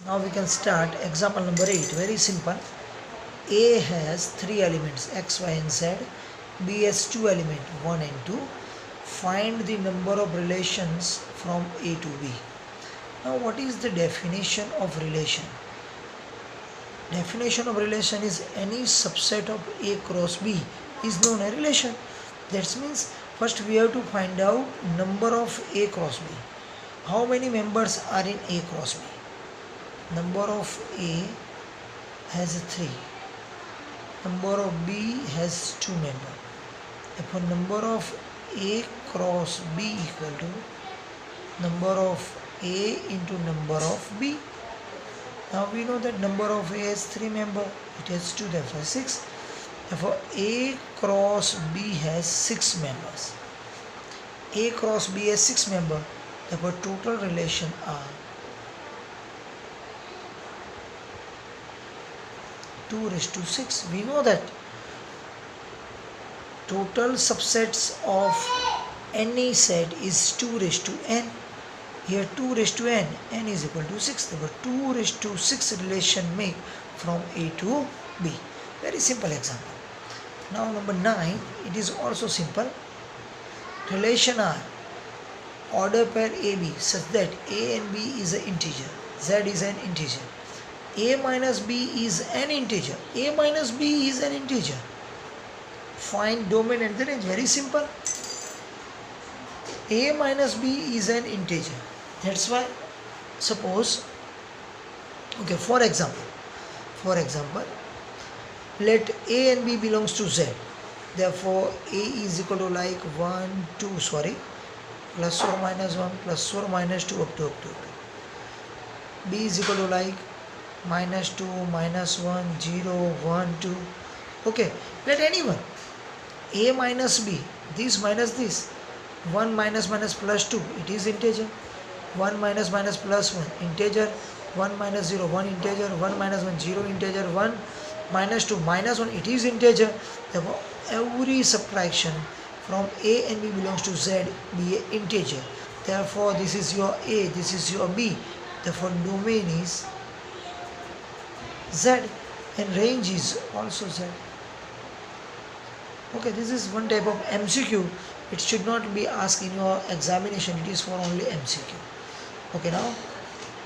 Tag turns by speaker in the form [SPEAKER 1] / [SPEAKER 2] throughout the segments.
[SPEAKER 1] Now we can start example number 8. Very simple. A has 3 elements x, y and z. B has 2 elements 1 and 2. Find the number of relations from A to B. Now what is the definition of relation? Definition of relation is any subset of A cross B is known as relation. That means first we have to find out number of A cross B. How many members are in A cross B? Number of A has 3. Number of B has 2 members. Therefore number of A cross B equal to number of A into number of B. Now we know that number of A has 3 members. It has 2, therefore 6. Therefore A cross B has 6 members. A cross B has 6 members. Therefore total relation are 2:6. We know that total subsets of any set is 2:n. Here 2:n, n is equal to 6. Therefore 2:6 relation make from A to B. Very simple example. Now number 9, it is also simple. Relation are order pair AB such that A and B is an integer, Z is an integer. A minus B is an integer. A minus B is an integer. Find domain and the range. Very simple. A minus B is an integer. That's why suppose, okay, for example, let A and B belongs to Z. Therefore A is equal to like 1, 2, plus or minus 1, plus or minus 2 up to. B is equal to like minus 2, minus 1, 0, 1, 2. Okay, let anyone. A minus B, this minus this. 1 minus plus 2, it is integer. 1 minus plus 1, integer. 1 minus 0, 1 integer. 1 minus 1, 0 integer. 1 minus 2, minus 1, it is integer. Therefore, every subtraction from A and B belongs to Z be an integer. Therefore, this is your A, this is your B. Therefore, domain is Z and range is also Z. Okay, this is one type of MCQ. It should not be asked in your examination. It is for only MCQ. Okay, now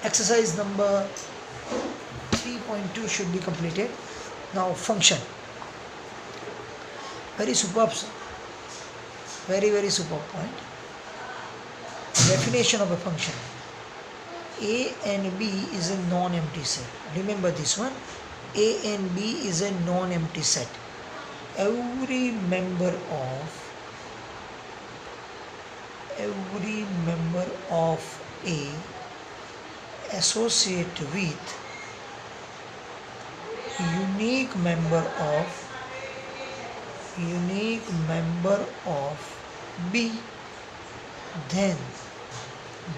[SPEAKER 1] exercise number 3.2 should be completed. Now function. Very superb, very superb point. Definition of a function. A and B is a non-empty set. Remember this one. A and B is a non-empty set. Every member of A associate with unique member of B, then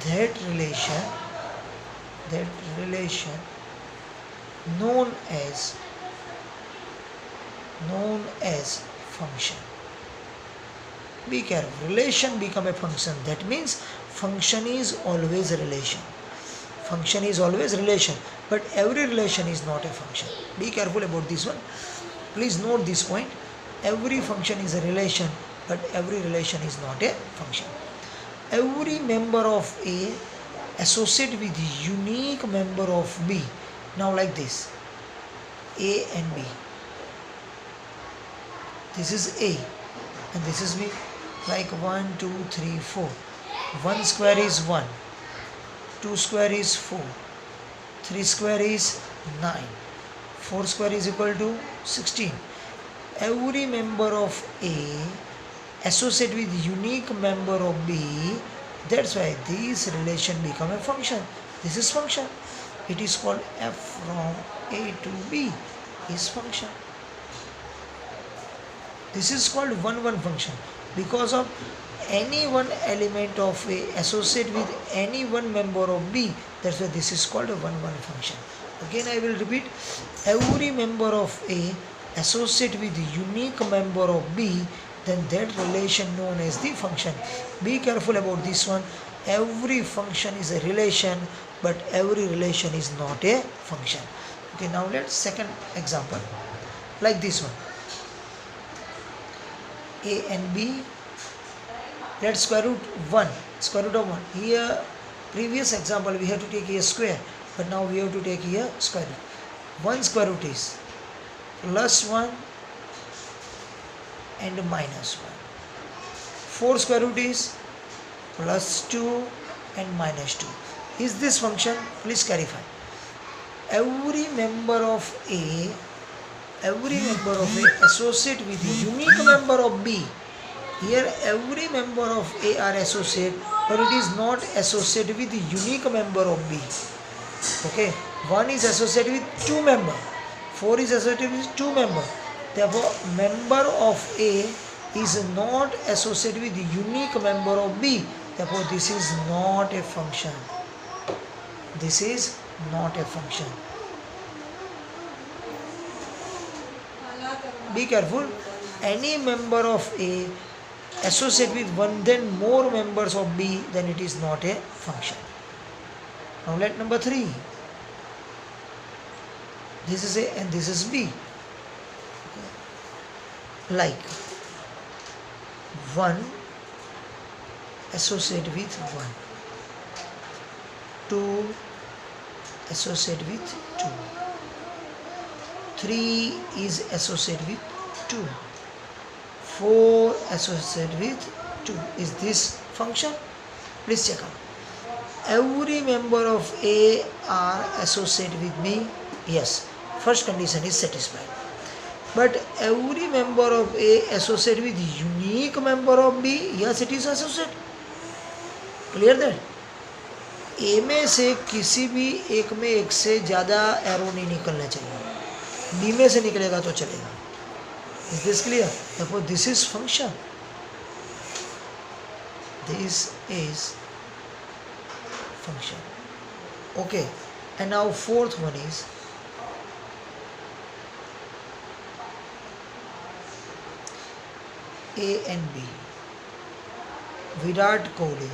[SPEAKER 1] that relation known as function. Be careful. Relation become a function. That means function is always a relation. Function is always relation, but every relation is not a function. Be careful about this one. Please note this point. Every function is a relation, but every relation is not a function. Every member of A associate with unique member of B. Now like this. A and B. This is A and this is B. Like 1, 2, 3, 4. 1 square is 1. 2 square is 4. 3 square is 9. 4 square is equal to 16. Every member of A associate with unique member of B. That's why this relation become a function. This is function. It is called f from A to B is function. This is called 1-1 function because of any one element of A associate with any one member of B. That's why this is called a 1-1 function. Again I will repeat. Every member of A associate with unique member of B, then that relation known as the function. Be careful about this one. Every function is a relation, but every relation is not a function. Okay, now let's second example like this one. A and B, let's square root 1, square root of 1. Here previous example we have to take a square, but now we have to take here square root. 1 square root is plus 1 and minus 1. 4 square root is plus 2 and minus 2. Is this function? Please clarify. Every member of A associate with a unique member of B. Here every member of A are associate, but it is not associated with the unique member of B. Okay, 1 is associated with 2 member, 4 is associated with 2 member. Therefore, member of A is not associated with the unique member of B. Therefore, this is not a function. This is not a function. Be careful. Any member of A associate with one then more members of B, then it is not a function. Now let number 3. This is A and this is B. Like 1 associate with 1, 2 associate with 2, 3 is associated with 2, 4 associated with 2. Is this function? Please check out. Every member of A are associated with B. Yes, first condition is satisfied. But every member of A associated with unique member of B. Yes, it is associated. Clear that? A में से किसी भी एक में एक से ज़्यादा arrow नहीं निकलना चाहिए. B में से निकलेगा तो चलेगा. Is this clear? Therefore, this is function. This is function. Okay. And now fourth one is A and B. Virat Kohli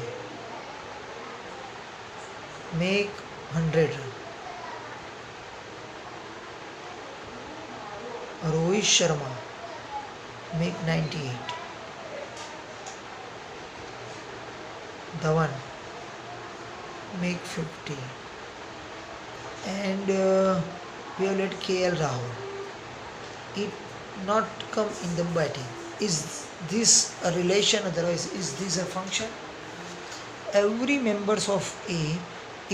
[SPEAKER 1] make 100 run. Rohit Sharma make 98. Dhawan make 50. And we have let KL Rahul. It not come in the batting. Is this a relation? Otherwise, is this a function? Every members of A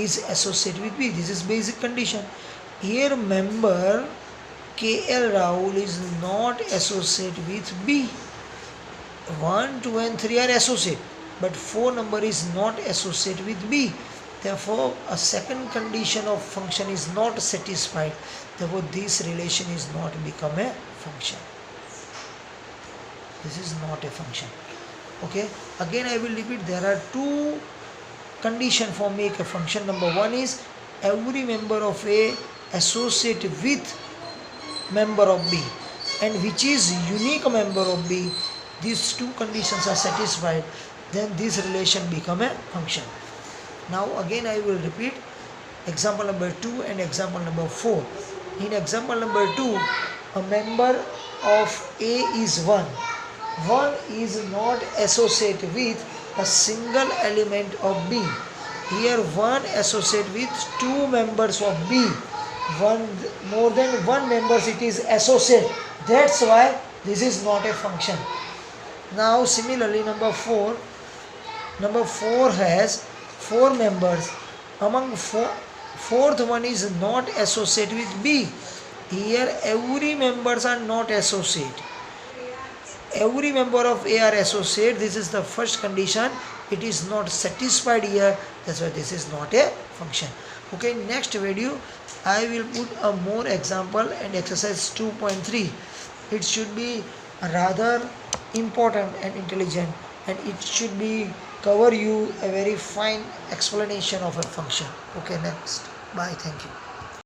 [SPEAKER 1] is associated with B. This is basic condition. Here member KL Rahul is not associated with B. 1, 2 and 3 are associated, but 4 number is not associated with B. Therefore, a second condition of function is not satisfied. Therefore, this relation is not become a function. This is not a function. Okay. Again, I will repeat. There are two conditions for make a function. Number 1 is every member of A associate with member of B, and which is unique member of B. These two conditions are satisfied. Then this relation become a function. Now again I will repeat example number 2 and example number 4. In example number 2, a member of A is 1. 1 is not associated with a single element of B. Here 1 associate with 2 members of B. More than 1 members it is associate. That's why this is not a function. Now similarly number 4. Number 4 has 4 members. Among fourth one is not associated with B. Here every members are not associate. Every member of A are associate. This is the first condition. It is not satisfied here. That's why this is not a function. Okay, next video I will put a more example and exercise 2.3. It should be rather important and intelligent, and it should be cover you a very fine explanation of a function. Okay, next. Bye. Thank you.